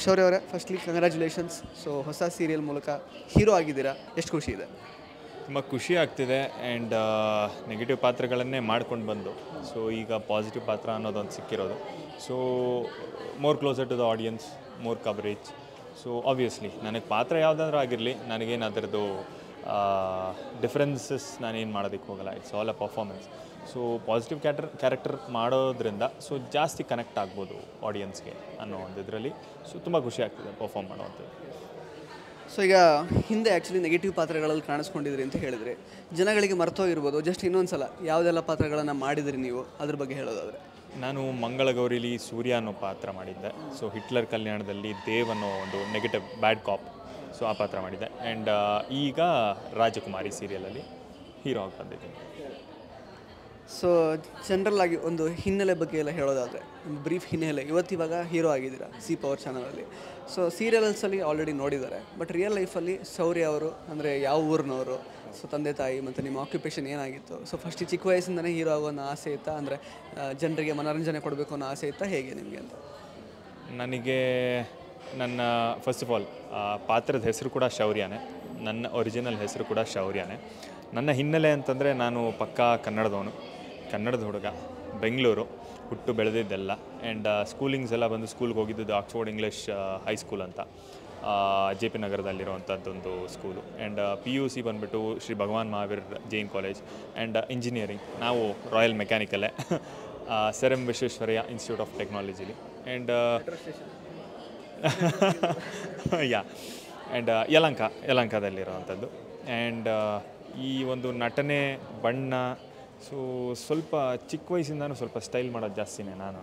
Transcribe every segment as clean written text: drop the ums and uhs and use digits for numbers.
ಶೌರ್ಯ ಅವರೇ, firstly congratulations. So ಹೊಸ ಸೀರಿಯಲ್ ಮೂಲಕ ಹೀರೋ ಆಗಿದ್ದೀರಾ, ಎಷ್ಟು ಖುಷಿ ಇದೆ? ತುಂಬ ಖುಷಿ ಆಗ್ತಿದೆ. ಆ್ಯಂಡ್ ನೆಗೆಟಿವ್ ಪಾತ್ರಗಳನ್ನೇ ಮಾಡ್ಕೊಂಡು ಬಂದು ಸೊ ಈಗ ಪಾಸಿಟಿವ್ ಪಾತ್ರ ಅನ್ನೋದೊಂದು ಸಿಕ್ಕಿರೋದು. So more closer to the audience, more coverage. So obviously ನನಗೆ ಪಾತ್ರ ಯಾವುದಾದ್ರೂ ಆಗಿರಲಿ, ನನಗೇನು ಅದರದ್ದು ಡಿಫ್ರೆನ್ಸಸ್ ನಾನೇನು ಮಾಡೋದಕ್ಕೆ ಹೋಗಲ್ಲ. It's all a performance. So positive character ಮಾಡೋದ್ರಿಂದ ಸೊ ಜಾಸ್ತಿ ಕನೆಕ್ಟ್ ಆಗ್ಬೋದು ಆಡಿಯನ್ಸ್ಗೆ ಅನ್ನೋ ಒಂದು ಇದರಲ್ಲಿ. ಸೊ ತುಂಬ ಖುಷಿ ಆಗ್ತಿದೆ ಪರ್ಫಾರ್ಮ್ ಮಾಡೋವಂಥದ್ದು. ಸೊ ಈಗ ಹಿಂದೆ ಆ್ಯಕ್ಚುಲಿ ನೆಗೆಟಿವ್ ಪಾತ್ರಗಳಲ್ಲಿ ಕಾಣಿಸ್ಕೊಂಡಿದ್ರಿ ಅಂತ ಹೇಳಿದರೆ ಜನಗಳಿಗೆ ಮರ್ತೋಗಿರ್ಬೋದು. ಜಸ್ಟ್ ಇನ್ನೊಂದು ಸಲ ಯಾವುದೆಲ್ಲ ಪಾತ್ರಗಳನ್ನು ಮಾಡಿದ್ರಿ ನೀವು, ಅದ್ರ ಬಗ್ಗೆ ಹೇಳೋದಾದರೆ? ನಾನು ಮಂಗಳಗೌರಿಲಿ ಸೂರ್ಯ ಅನ್ನೋ ಪಾತ್ರ ಮಾಡಿದ್ದೆ. ಸೊ ಹಿಟ್ಲರ್ ಕಲ್ಯಾಣದಲ್ಲಿ ದೇವ್ ಅನ್ನೋ ಒಂದು ನೆಗೆಟಿವ್ ಬ್ಯಾಡ್ ಕಾಪ್, ಸೊ ಆ ಪಾತ್ರ ಮಾಡಿದ್ದೆ. ಆ್ಯಂಡ್ ಈಗ ರಾಜಕುಮಾರಿ ಸೀರಿಯಲಲ್ಲಿ ಹೀರೋ ಆಗಿ ಬಂದಿದ್ದೀನಿ. ಸೊ ಜನರಲ್ ಆಗಿ ಒಂದು ಹಿನ್ನೆಲೆ ಬಗ್ಗೆ ಎಲ್ಲ ಹೇಳೋದಾದರೆ, ಒಂದು ಬ್ರೀಫ್ ಹಿನ್ನೆಲೆ. ಇವತ್ತಿವಾಗ ಹೀರೋ ಆಗಿದ್ದೀರಾ ಸಿ ಪವರ್ ಚಾನಲಲ್ಲಿ. ಸೊ ಸೀರಿಯಲ್ಸಲ್ಲಿ ಆಲ್ರೆಡಿ ನೋಡಿದ್ದಾರೆ, ಬಟ್ ರಿಯಲ್ ಲೈಫಲ್ಲಿ ಶೌರ್ಯ ಅವರು ಅಂದರೆ ಯಾವ ಊರಿನವರು, ಸೊ ತಂದೆ ತಾಯಿ ಮತ್ತು ನಿಮ್ಮ ಆಕ್ಯುಪೇಷನ್ ಏನಾಗಿತ್ತು? ಸೊ ಫಸ್ಟ್ ಚಿಕ್ಕ ವಯಸ್ಸಿಂದನೇ ಹೀರೋ ಆಗೋ ಅನ್ನೋ ಆಸೆ ಇತ್ತಾ, ಅಂದರೆ ಜನರಿಗೆ ಮನೋರಂಜನೆ ಕೊಡಬೇಕು ಅನ್ನೋ ಆಸೆ ಇತ್ತಾ, ಹೇಗೆ ನಿಮಗೆ ಅಂತ? ನನಗೆ ನನ್ನ ಫಸ್ಟ್ ಆಫ್ ಆಲ್ ಪಾತ್ರದ ಹೆಸರು ಕೂಡ ಶೌರ್ಯನೇ. ನನ್ನ ಒರಿಜಿನಲ್ ಹೆಸರು ಕೂಡ ಶೌರ್ಯನೇ. ನನ್ನ ಹಿನ್ನೆಲೆ ಅಂತಂದರೆ ನಾನು ಪಕ್ಕಾ ಕನ್ನಡದವನು, ಕನ್ನಡದ ಹುಡುಗ, ಬೆಂಗಳೂರು ಹುಟ್ಟು ಬೆಳೆದಿದ್ದೆಲ್ಲ. ಆ್ಯಂಡ್ ಸ್ಕೂಲಿಂಗ್ಸ್ ಎಲ್ಲ ಬಂದು ಸ್ಕೂಲ್ಗೆ ಹೋಗಿದ್ದು ಆಕ್ಸ್ಫೋರ್ಡ್ ಇಂಗ್ಲೀಷ್ ಹೈಸ್ಕೂಲ್ ಅಂತ, ಜೆ ಪಿ ನಗರದಲ್ಲಿರುವಂಥದ್ದೊಂದು ಸ್ಕೂಲು. ಆ್ಯಂಡ್ PUC ಬಂದುಬಿಟ್ಟು Shri Bhagwan Mahavir Jain college. And engineering ನಾವು ರಾಯಲ್ ಮೆಕ್ಯಾನಿಕಲ್ಲೇ sir M Visvesvaraya institute of ಟೆಕ್ನಾಲಜಿಲಿ. ಆ್ಯಂಡ್ ಯಾ ಆ್ಯಂಡ್ ಯಲಹಂಕದಲ್ಲಿರೋವಂಥದ್ದು. ಆ್ಯಂಡ್ ಈ ಒಂದು ನಟನೆ ಬಣ್ಣ, ಸೊ ಸ್ವಲ್ಪ ಚಿಕ್ಕ ವಯಸ್ಸಿಂದನೂ ಸ್ವಲ್ಪ ಸ್ಟೈಲ್ ಮಾಡೋದು ಜಾಸ್ತಿನೇ ನಾನು.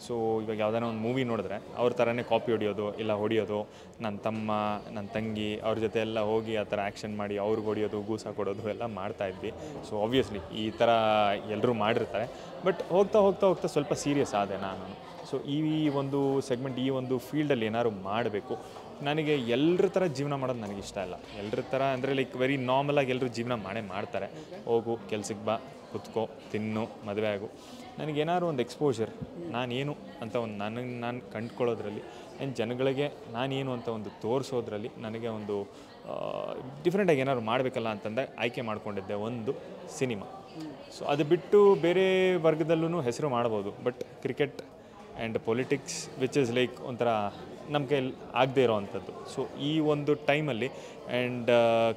ಸೊ ಇವಾಗ ಯಾವುದಾನ ಒಂದು ಮೂವಿ ನೋಡಿದ್ರೆ ಅವ್ರ ಥರನೇ ಕಾಪಿ ಹೊಡಿಯೋದು, ಇಲ್ಲ ಹೊಡಿಯೋದು, ನನ್ನ ತಮ್ಮ ನನ್ನ ತಂಗಿ ಅವ್ರ ಜೊತೆ ಎಲ್ಲ ಹೋಗಿ ಆ ಥರ ಆ್ಯಕ್ಷನ್ ಮಾಡಿ ಅವ್ರಿಗೆ ಹೊಡಿಯೋದು, ಗೂಸ ಕೊಡೋದು ಎಲ್ಲ ಮಾಡ್ತಾಯಿದ್ವಿ. ಸೊ ಆಬ್ವಿಯಸ್ಲಿ ಈ ಥರ ಎಲ್ಲರೂ ಮಾಡಿರ್ತಾರೆ. ಬಟ್ ಹೋಗ್ತಾ ಹೋಗ್ತಾ ಹೋಗ್ತಾ ಸ್ವಲ್ಪ ಸೀರಿಯಸ್ ಆದೆ ನಾನು. ಸೊ ಈ ಒಂದು ಸೆಗ್ಮೆಂಟ್, ಈ ಒಂದು ಫೀಲ್ಡಲ್ಲಿ ಏನಾದ್ರು ಮಾಡಬೇಕು. ನನಗೆ ಎಲ್ಲರ ಥರ ಜೀವನ ಮಾಡೋದು ನನಗೆ ಇಷ್ಟ ಇಲ್ಲ. ಎಲ್ಲರ ಥರ ಅಂದರೆ ಲೈಕ್ ವೆರಿ ನಾರ್ಮಲಾಗಿ ಎಲ್ಲರೂ ಜೀವನ ಮಾಡ್ತಾರೆ. ಹೋಗು, ಕೆಲ್ಸಕ್ಕೆ ಬಾ, ಕುತ್ಕೋ, ತಿನ್ನು, ಮದುವೆ ಆಗು. ನನಗೇನಾದ್ರು ಒಂದು ಎಕ್ಸ್ಪೋಜರ್, ನಾನೇನು ಅಂತ ಒಂದು ನಾನು ಕಂಡುಕೊಳ್ಳೋದ್ರಲ್ಲಿ ಆ್ಯಂಡ್ ಜನಗಳಿಗೆ ನಾನೇನು ಅಂತ ಒಂದು ತೋರಿಸೋದ್ರಲ್ಲಿ ನನಗೆ ಒಂದು ಡಿಫ್ರೆಂಟಾಗಿ ಏನಾದ್ರು ಮಾಡಬೇಕಲ್ಲ ಅಂತಂದರೆ ಆಯ್ಕೆ ಮಾಡ್ಕೊಂಡಿದ್ದೆ ಒಂದು ಸಿನಿಮಾ. ಸೊ ಅದು ಬಿಟ್ಟು ಬೇರೆ ವರ್ಗದಲ್ಲೂ ಹೆಸರು ಮಾಡ್ಬೋದು, but cricket and politics which is like ಒಂಥರ ನಮ್ಮ ಕೈಯಲ್ಲಿ ಆಗದೇ ಇರೋವಂಥದ್ದು. ಸೊ ಈ ಒಂದು ಟೈಮಲ್ಲಿ ಆ್ಯಂಡ್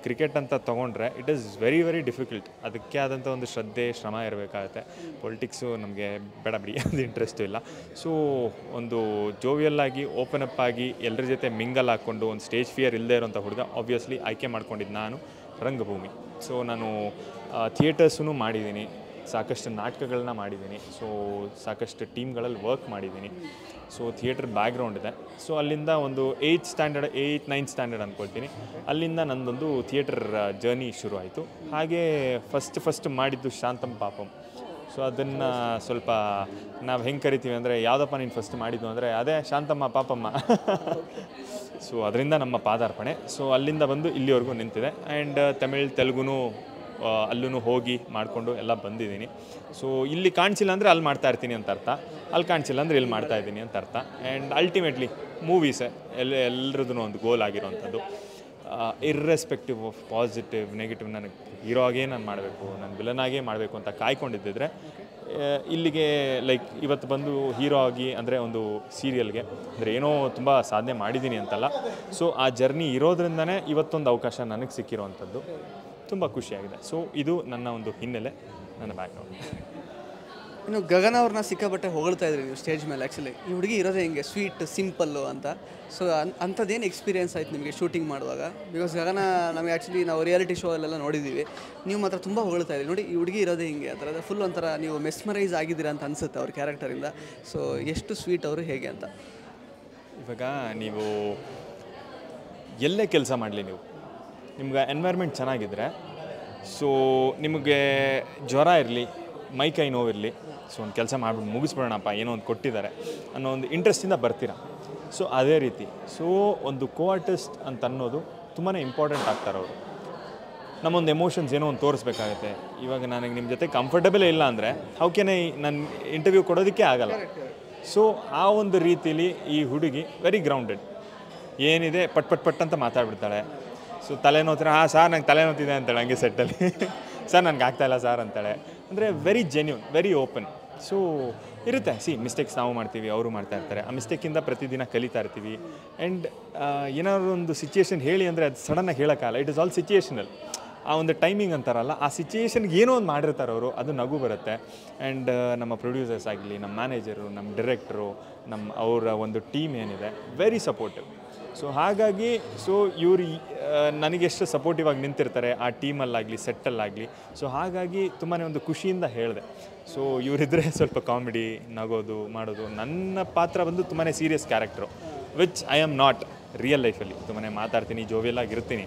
ಕ್ರಿಕೆಟ್ ಅಂತ ತೊಗೊಂಡ್ರೆ it is very very difficult. ಅದಕ್ಕೆ ಆದಂಥ ಒಂದು ಶ್ರದ್ಧೆ, ಶ್ರಮ ಇರಬೇಕಾಗತ್ತೆ. ಪೊಲಿಟಿಕ್ಸು ನಮಗೆ ಬೇಡ ಬಿಡಿ, ಅದು ಇಂಟ್ರೆಸ್ಟು ಇಲ್ಲ. ಸೊ ಒಂದು ಜೋವಿಯಲ್ಲಾಗಿ, ಓಪನ್ ಅಪ್ ಆಗಿ, ಎಲ್ಲರ ಜೊತೆ ಮಿಂಗಲ್ ಹಾಕ್ಕೊಂಡು ಒಂದು ಸ್ಟೇಜ್ ಫಿಯರ್ ಇಲ್ಲದೆ ಇರೋಂಥ ಹುಡುಗ ಆಬ್ವಿಯಸ್ಲಿ ಆಯ್ಕೆ ಮಾಡ್ಕೊಂಡಿದ್ದು ನಾನು ರಂಗಭೂಮಿ. ಸೊ ನಾನು ಥಿಯೇಟರ್ಸೂ ಮಾಡಿದ್ದೀನಿ, ಸಾಕಷ್ಟು ನಾಟಕಗಳನ್ನ ಮಾಡಿದ್ದೀನಿ. ಸೊ ಸಾಕಷ್ಟು ಟೀಮ್ಗಳಲ್ಲಿ ವರ್ಕ್ ಮಾಡಿದ್ದೀನಿ. ಸೊ ಥಿಯೇಟರ್ ಬ್ಯಾಕ್ಗ್ರೌಂಡ್ ಇದೆ. ಸೊ ಅಲ್ಲಿಂದ ಒಂದು 9th ಸ್ಟ್ಯಾಂಡರ್ಡ್ ಅಂದ್ಕೊಳ್ತೀನಿ, ಅಲ್ಲಿಂದ ನನ್ನದೊಂದು ಥಿಯೇಟರ್ ಜರ್ನಿ ಶುರು ಆಯಿತು. ಹಾಗೇ ಫಸ್ಟ್ ಮಾಡಿದ್ದು ಶಾಂತಂ ಪಾಪಂ. ಸೊ ಅದನ್ನು ಸ್ವಲ್ಪ ನಾವು ಹೆಂಗೆ ಕರಿತೀವಿ ಅಂದರೆ, ಯಾವುದಪ್ಪ ನೀನು ಫಸ್ಟ್ ಮಾಡಿದ್ದು ಅಂದರೆ ಅದೇ ಶಾಂತಮ್ಮ ಪಾಪಮ್ಮ. ಸೊ ಅದರಿಂದ ನಮ್ಮ ಪಾದಾರ್ಪಣೆ. ಸೊ ಅಲ್ಲಿಂದ ಬಂದು ಇಲ್ಲಿವರೆಗೂ ನಿಂತಿದೆ. ಆ್ಯಂಡ್ ತಮಿಳ್, ತೆಲುಗುನೂ ಅಲ್ಲೂ ಹೋಗಿ ಮಾಡಿಕೊಂಡು ಎಲ್ಲ ಬಂದಿದ್ದೀನಿ. ಸೊ ಇಲ್ಲಿ ಕಾಣಿಸಿಲ್ಲ ಅಂದರೆ ಅಲ್ಲಿ ಮಾಡ್ತಾಯಿರ್ತೀನಿ ಅಂತ ಅರ್ಥ, ಅಲ್ಲಿ ಕಾಣಿಸಿಲ್ಲ ಅಂದರೆ ಇಲ್ಲಿ ಮಾಡ್ತಾಯಿದ್ದೀನಿ ಅಂತ ಅರ್ಥ. ಆ್ಯಂಡ್ ಅಲ್ಟಿಮೇಟ್ಲಿ ಮೂವೀಸೇ ಎಲ್ಲರದ್ದು ಒಂದು ಗೋಲ್ ಆಗಿರೋವಂಥದ್ದು. ಇರ್ರೆಸ್ಪೆಕ್ಟಿವ್ ಆಫ್ ಪಾಸಿಟಿವ್ ನೆಗೆಟಿವ್, ನನಗೆ ಹೀರೋ ಆಗೇ ನಾನು ಮಾಡಬೇಕು, ನಾನು ವಿಲನ್ ಆಗೇ ಮಾಡಬೇಕು ಅಂತ ಕಾಯ್ಕೊಂಡಿದ್ದಿದ್ರೆ ಇಲ್ಲಿಗೆ ಲೈಕ್ ಇವತ್ತು ಬಂದು ಹೀರೋ ಆಗಿ ಅಂದರೆ ಒಂದು ಸೀರಿಯಲ್ಗೆ ಅಂದರೆ ಏನೋ ತುಂಬ ಸಾಧನೆ ಮಾಡಿದ್ದೀನಿ ಅಂತಲ್ಲ. ಸೊ ಆ ಜರ್ನಿ ಇರೋದ್ರಿಂದನೇ ಇವತ್ತೊಂದು ಅವಕಾಶ ನನಗೆ ಸಿಕ್ಕಿರೋವಂಥದ್ದು. ತುಂಬ ಖುಷಿಯಾಗಿದೆ. ಸೊ ಇದು ನನ್ನ ಒಂದು ಹಿನ್ನೆಲೆ, ನನ್ನ ಬ್ಯಾಕ್ಗ್ರೌಂಡ್. ಇನ್ನು ಗಗನ ಅವ್ರನ್ನ ಸಿಕ್ಕಾಪಟ್ಟೆ ಹೊಗಳ್ತಾ ಇದ್ರಿ ನೀವು ಸ್ಟೇಜ್ ಮೇಲೆ. ಆ್ಯಕ್ಚುಲಿ ಈ ಹುಡುಗಿ ಇರೋದೇ ಹಿಂಗೆ ಸ್ವೀಟ್, ಸಿಂಪಲ್ಲು ಅಂತ. ಸೊ ಅಂಥದ್ದೇನು ಎಕ್ಸ್ಪೀರಿಯನ್ಸ್ ಆಯ್ತು ನಿಮಗೆ ಶೂಟಿಂಗ್ ಮಾಡುವಾಗ? ಬಿಕಾಸ್ ಗಗನ ನಮಗೆ ಆ್ಯಕ್ಚುಲಿ ನಾವು ರಿಯಾಲಿಟಿ ಶೋ ಅಲ್ಲೆಲ್ಲ ನೋಡಿದ್ದೀವಿ, ನೀವು ಮಾತ್ರ ತುಂಬ ಹೊಗಳ್ತಾ ಇದ್ರಿ. ನೋಡಿ, ಈ ಹುಡುಗಿ ಇರೋದೇ ಹಿಂಗೆ, ಆ ಥರದ ಫುಲ್ ಒಂಥರ ನೀವು ಮೆಸ್ಮರೈಸ್ ಆಗಿದ್ದೀರಾ ಅಂತ ಅನಿಸುತ್ತೆ ಅವ್ರ ಕ್ಯಾರೆಕ್ಟರಿಂದ. ಸೊ ಎಷ್ಟು ಸ್ವೀಟ್ ಅವರು, ಹೇಗೆ ಅಂತ? ಇವಾಗ ನೀವು ಎಲ್ಲೇ ಕೆಲಸ ಮಾಡಲಿ, ನಿಮ್ಗೆ ಎನ್ವೈರ್ಮೆಂಟ್ ಚೆನ್ನಾಗಿದ್ದರೆ, ಸೊ ನಿಮಗೆ ಜ್ವರ ಇರಲಿ, ಮೈಕೈ ನೋವಿರಲಿ, ಸೊ ಒಂದು ಕೆಲಸ ಮಾಡ್ಬಿಟ್ಟು ಮುಗಿಸ್ಬಿಡೋಣಪ್ಪ, ಏನೋ ಒಂದು ಕೊಟ್ಟಿದ್ದಾರೆ ಅನ್ನೋ ಒಂದು ಇಂಟ್ರೆಸ್ಟಿಂದ ಬರ್ತೀರ. ಸೊ ಅದೇ ರೀತಿ ಸೊ ಒಂದು ಆರ್ಟಿಸ್ಟ್ ಅಂತ ಅನ್ನೋದು ತುಂಬಾ ಇಂಪಾರ್ಟೆಂಟ್ ಆಗ್ತಾರೆ ಅವರು. ನಮ್ಮೊಂದು ಎಮೋಷನ್ಸ್ ಏನೋ ಒಂದು ತೋರಿಸ್ಬೇಕಾಗತ್ತೆ. ಇವಾಗ ನನಗೆ ನಿಮ್ಮ ಜೊತೆ ಕಂಫರ್ಟಬಲೇ ಇಲ್ಲ ಅಂದರೆ ಹೌ ಕ್ಯಾನ್ ಐ ನನ್ನ ಇಂಟರ್ವ್ಯೂ ಕೊಡೋದಕ್ಕೆ ಆಗಲ್ಲ. ಸೊ ಆ ಒಂದು ರೀತಿಲಿ ಈ ಹುಡುಗಿ ವೆರಿ ಗ್ರೌಂಡೆಡ್, ಏನಿದೆ ಪಟ್ ಪಟ್ ಪಟ್ ಅಂತ ಮಾತಾಡ್ಬಿಡ್ತಾಳೆ. ಸೊ ತಲೆನೋತಾರೆ, ಸಾರ್ ನಂಗೆ ತಲೆನೋತಿದೆ ಅಂತಾಳೆ ಹಂಗೆ ಸೆಟ್ಟಲ್ಲಿ. ಸರ್ ನನಗೆ ಆಗ್ತಾಯಿಲ್ಲ ಸಾರ್ ಅಂತಾಳೆ. ಅಂದರೆ very genuine, very open. So ಇರುತ್ತೆ, ಮಿಸ್ಟೇಕ್ಸ್ ನಾವು ಮಾಡ್ತೀವಿ, ಅವರು ಮಾಡ್ತಾ ಇರ್ತಾರೆ. ಆ ಮಿಸ್ಟೇಕಿಂದ ಪ್ರತಿದಿನ ಕಲಿತಾ ಇರ್ತೀವಿ. ಆ್ಯಂಡ್ ಏನಾದ್ರು ಒಂದು ಸಿಚುಯೇಷನ್ ಹೇಳಿ ಅಂದರೆ ಅದು ಸಡನ್ನಾಗಿ ಹೇಳೋಕ್ಕಲ್ಲ, ಇಟ್ ಇಸ್ ಆಲ್ ಸಿಚುಯೇಷನಲ್. ಆ ಒಂದು ಟೈಮಿಂಗ್ ಅಂತಾರಲ್ಲ, ಆ ಸಿಚುಯೇಷನ್ಗೆ ಏನೋ ಒಂದು ಮಾಡಿರ್ತಾರೆ ಅವರು, ಅದು ನಗು ಬರುತ್ತೆ. ಆ್ಯಂಡ್ ನಮ್ಮ ಪ್ರೊಡ್ಯೂಸರ್ಸ್ ಆಗಲಿ, ನಮ್ಮ ಮ್ಯಾನೇಜರು, ನಮ್ಮ ಡೈರೆಕ್ಟ್ರು, ಅವರ ಒಂದು ಟೀಮ್ ಏನಿದೆ, ವೆರಿ ಸಪೋರ್ಟಿವ್. ಸೊ ಹಾಗಾಗಿ ಇವರು ನನಗೆಷ್ಟು ಸಪೋರ್ಟಿವ್ ಆಗಿ ನಿಂತಿರ್ತಾರೆ ಆ ಟೀಮಲ್ಲಾಗಲಿ ಸೆಟ್ಟಲ್ಲಾಗಲಿ. ಸೊ ಹಾಗಾಗಿ ತುಂಬಾ ಒಂದು ಖುಷಿಯಿಂದ ಹೇಳಿದೆ. ಸೊ ಇವರಿದ್ದರೆ ಸ್ವಲ್ಪ ಕಾಮಿಡಿ, ನಗೋದು ಮಾಡೋದು. ನನ್ನ ಪಾತ್ರ ಬಂದು ತುಂಬಾ serious character, which I am not real ಲೈಫಲ್ಲಿ. ತುಂಬಾ ಮಾತಾಡ್ತೀನಿ, ಜೋವಿಯಲ್ ಆಗಿರ್ತೀನಿ.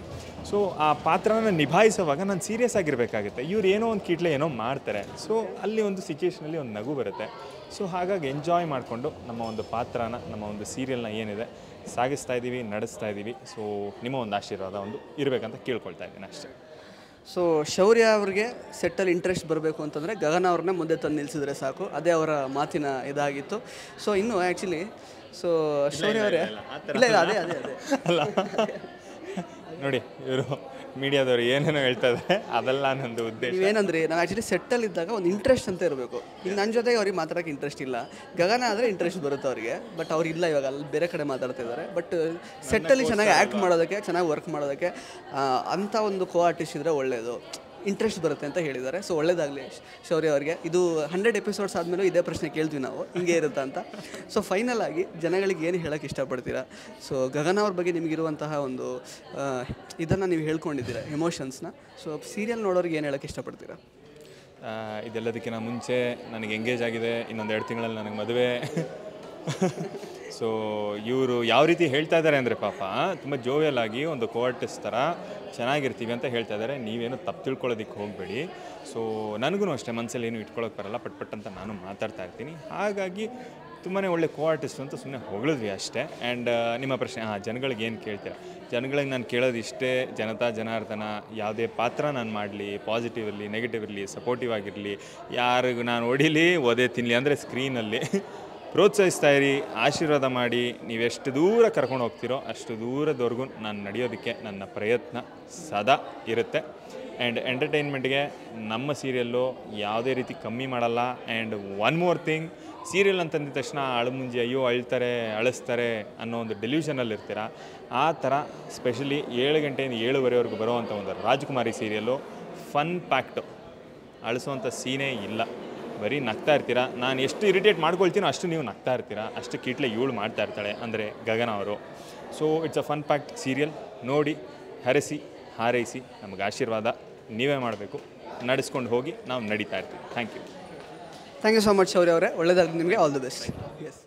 ಸೊ ಆ ಪಾತ್ರನ ನಿಭಾಯಿಸುವಾಗ ನಾನು ಸೀರಿಯಸ್ ಆಗಿರಬೇಕಾಗುತ್ತೆ. ಇವ್ರು ಏನೋ ಒಂದು ಕೀಟ್ಲೆ ಏನೋ ಮಾಡ್ತಾರೆ. ಸೊ ಅಲ್ಲಿ ಒಂದು ಸಿಚುಯೇಷನಲ್ಲಿ ಒಂದು ನಗು ಬರುತ್ತೆ. ಸೊ ಹಾಗಾಗಿ ಎಂಜಾಯ್ ಮಾಡಿಕೊಂಡು ನಮ್ಮ ಒಂದು ಪಾತ್ರನ, ನಮ್ಮ ಒಂದು ಸೀರಿಯಲ್ನ ಏನಿದೆ ಸಾಗಿಸ್ತಾ ಇದ್ದೀವಿ, ನಡೆಸ್ತಾ ಇದ್ದೀವಿ. ಸೊ ನಿಮ್ಮ ಒಂದು ಆಶೀರ್ವಾದ ಒಂದು ಇರಬೇಕಂತ ಕೇಳ್ಕೊಳ್ತಾ ಇದ್ದೀನಿ ಅಷ್ಟೇ. ಸೊ ಶೌರ್ಯ ಅವ್ರಿಗೆ ಸೆಟ್ಟಲ್ಲಿ ಇಂಟ್ರೆಸ್ಟ್ ಬರಬೇಕು ಅಂತಂದರೆ ಗಗನ ಅವ್ರನ್ನ ಮುಂದೆ ತಂದು ನಿಲ್ಲಿಸಿದ್ರೆ ಸಾಕು, ಅದೇ ಅವರ ಮಾತಿನ ಇದಾಗಿತ್ತು. ಸೊ ಇನ್ನು ಆ್ಯಕ್ಚುಲಿ ಶೌರ್ಯ ಅವರೇ ಇಲ್ಲ ಅದೇ ಅದೇ ಅದೇ ಅಲ್ಲ ನೋಡಿ, ಇವರು ಮೀಡಿಯಾದವರು ಏನೇನೋ ಹೇಳ್ತಾ ಇದ್ದಾರೆ, ಅದೆಲ್ಲ ನಂದು ಉದ್ದೇಶ. ನೀವೇನಂದ್ರೆ ನಾವು ಆ್ಯಕ್ಚುಲಿ ಸೆಟ್ಟಲ್ಲಿ ಇದ್ದಾಗ ಒಂದು ಇಂಟ್ರೆಸ್ಟ್ ಅಂತ ಇರಬೇಕು. ಈಗ ನನ್ನ ಜೊತೆಗೆ ಅವ್ರಿಗೆ ಮಾತಾಡೋಕ್ಕೆ ಇಂಟ್ರೆಸ್ಟ್ ಇಲ್ಲ, ಗಗನ ಆದರೆ ಇಂಟ್ರೆಸ್ಟ್ ಬರುತ್ತೆ ಅವ್ರಿಗೆ. ಬಟ್ ಅವ್ರಿಲ್ಲ, ಇವಾಗ ಅಲ್ಲಿ ಬೇರೆ ಕಡೆ ಮಾತಾಡ್ತಾ ಇದ್ದಾರೆ. ಬಟ್ ಸೆಟ್ಟಲ್ಲಿ ಚೆನ್ನಾಗಿ ಆ್ಯಕ್ಟ್ ಮಾಡೋದಕ್ಕೆ, ಚೆನ್ನಾಗಿ ವರ್ಕ್ ಮಾಡೋದಕ್ಕೆ ಅಂಥ ಒಂದು ಕೋ ಆರ್ಟಿಸ್ಟ್ ಇದ್ದರೆ ಒಳ್ಳೆಯದು, ಇಂಟ್ರೆಸ್ಟ್ ಬರುತ್ತೆ ಅಂತ ಹೇಳಿದ್ದಾರೆ. ಸೊ ಒಳ್ಳೇದಾಗಲಿ ಶೌರ್ಯ ಅವರಿಗೆ. ಇದು 100 ಎಪಿಸೋಡ್ಸ್ ಆದಮೇಲೂ ಇದೇ ಪ್ರಶ್ನೆ ಕೇಳ್ತೀವಿ ನಾವು, ಹಿಂಗೆ ಇರುತ್ತಾ ಅಂತ. ಸೊ ಫೈನಲ್ ಆಗಿ ಜನಗಳಿಗೆ ಏನು ಹೇಳೋಕ್ಕೆ ಇಷ್ಟಪಡ್ತೀರಾ? ಸೊ ಗಗನ ಅವ್ರ ಬಗ್ಗೆ ನಿಮಗಿರುವಂತಹ ಒಂದು ಇದನ್ನು ನೀವು ಹೇಳ್ಕೊಂಡಿದ್ದೀರಾ, ಎಮೋಷನ್ಸ್ನ. ಸೊ ಸೀರಿಯಲ್ ನೋಡೋರಿಗೆ ಏನು ಹೇಳೋಕ್ಕೆ ಇಷ್ಟಪಡ್ತೀರಾ? ಇದೆಲ್ಲದಕ್ಕಿಂತ ಮುಂಚೆ ನನಗೆ ಎಂಗೇಜ್ ಆಗಿದೆ, ಇನ್ನೊಂದು 2 ತಿಂಗಳಲ್ಲಿ ನನಗೆ ಮದುವೆ. ಸೊ ಇವರು ಯಾವ ರೀತಿ ಹೇಳ್ತಾ ಇದ್ದಾರೆ ಅಂದರೆ, ಪಾಪ ತುಂಬ ಜೋವಿಯಲ್ ಆಗಿ ಒಂದು ಕೋಆರ್ಟಿಸ್ಟ್ ಥರ ಚೆನ್ನಾಗಿರ್ತೀವಿ ಅಂತ ಹೇಳ್ತಾ ಇದ್ದಾರೆ. ನೀವೇನು ತಪ್ಪು ತಿಳ್ಕೊಳ್ಳೋದಕ್ಕೆ ಹೋಗಬೇಡಿ. ಸೊ ನನಗೂ ಅಷ್ಟೇ ಮನಸ್ಸಲ್ಲಿ ಏನು ಇಟ್ಕೊಳ್ಳೋಕೆ ಬರಲ್ಲ, ಪಟ್ ಅಂತ ನಾನು ಮಾತಾಡ್ತಾ ಇರ್ತೀನಿ. ಹಾಗಾಗಿ ತುಂಬಾ ಒಳ್ಳೆ ಕೋಆರ್ಟಿಸ್ಟ್ ಅಂತ ಸುಮ್ಮನೆ ಹೊಗಳಿದ್ವಿ ಅಷ್ಟೇ. ಆ್ಯಂಡ್ ನಿಮ್ಮ ಪ್ರಶ್ನೆ, ಜನಗಳಿಗೆ ಏನು ಕೇಳ್ತೀರಾ? ಜನಗಳಿಗೆ ನಾನು ಕೇಳೋದು ಇಷ್ಟೇ, ಜನಾರ್ದನ ಯಾವುದೇ ಪಾತ್ರ ನಾನು ಮಾಡಲಿ, ಪಾಸಿಟಿವ್ ಇರಲಿ, ನೆಗೆಟಿವ್ ಇರಲಿ, ಸಪೋರ್ಟಿವ್ ಆಗಿರಲಿ, ಯಾರಿಗೂ ನಾನು ಹೊಡಿಲಿ, ಒದೆ ತಿನ್ನಲಿ ಅಂದರೆ ಸ್ಕ್ರೀನಲ್ಲಿ ಪ್ರೋತ್ಸಾಹಿಸ್ತಾ ಇರಿ, ಆಶೀರ್ವಾದ ಮಾಡಿ. ನೀವೆಷ್ಟು ದೂರ ಕರ್ಕೊಂಡು ಹೋಗ್ತೀರೋ ಅಷ್ಟು ದೂರದವರೆಗೂ ನಾನು ನಡೆಯೋದಕ್ಕೆ ನನ್ನ ಪ್ರಯತ್ನ ಸದಾ ಇರುತ್ತೆ. ಆ್ಯಂಡ್ ಎಂಟರ್ಟೈನ್ಮೆಂಟ್ಗೆ ನಮ್ಮ ಸೀರಿಯಲ್ಲು ಯಾವುದೇ ರೀತಿ ಕಮ್ಮಿ ಮಾಡಲ್ಲ. And one more thing, serial ಅಂತಂದಿದ ತಕ್ಷಣ ಅಳುಮುಂಜಿ ಅಯ್ಯೋ ಅಳ್ತಾರೆ, ಅಳಿಸ್ತಾರೆ ಅನ್ನೋ ಒಂದು ಡೆಲ್ಯೂಷನಲ್ಲಿ ಇರ್ತೀರ. ಆ ಥರ ಸ್ಪೆಷಲಿ 7 ಗಂಟೆಯಿಂದ 7:30ವರೆಗೂ ಬರೋವಂಥ ಒಂದು ರಾಜಕುಮಾರಿ ಸೀರಿಯಲ್ಲು ಫನ್ ಪ್ಯಾಕ್ಟು, ಅಳಿಸೋವಂಥ ಸೀನೇ ಇಲ್ಲ, ಬರೀ ನಗ್ತಾ ಇರ್ತೀರಾ. ನಾನು ಎಷ್ಟು ಇರಿಟೇಟ್ ಮಾಡ್ಕೊಳ್ತೀನೋ ಅಷ್ಟು ನೀವು ನಗ್ತಾ ಇರ್ತೀರಾ. ಅಷ್ಟು ಕೀಟ್ಲೆ ಇವಳು ಮಾಡ್ತಾ ಇರ್ತಾಳೆ, ಅಂದರೆ ಗಗನ ಅವರು. So it's a fun pact serial. ನೋಡಿ, ಹರಸಿ, ಹಾರೈಸಿ, ನಮಗೆ ಆಶೀರ್ವಾದ ನೀವೇ ಮಾಡಬೇಕು. ನಡೆಸ್ಕೊಂಡು ಹೋಗಿ ನಾವು ನಡೀತಾ ಇರ್ತೀವಿ. ಥ್ಯಾಂಕ್ ಯು ಸೊ ಮಚ್ ಶೌರ್ಯ ಅವರೇ. ಒಳ್ಳೆಯದಾಗಲಿ ನಿಮಗೆ. All the best. ಎಸ್.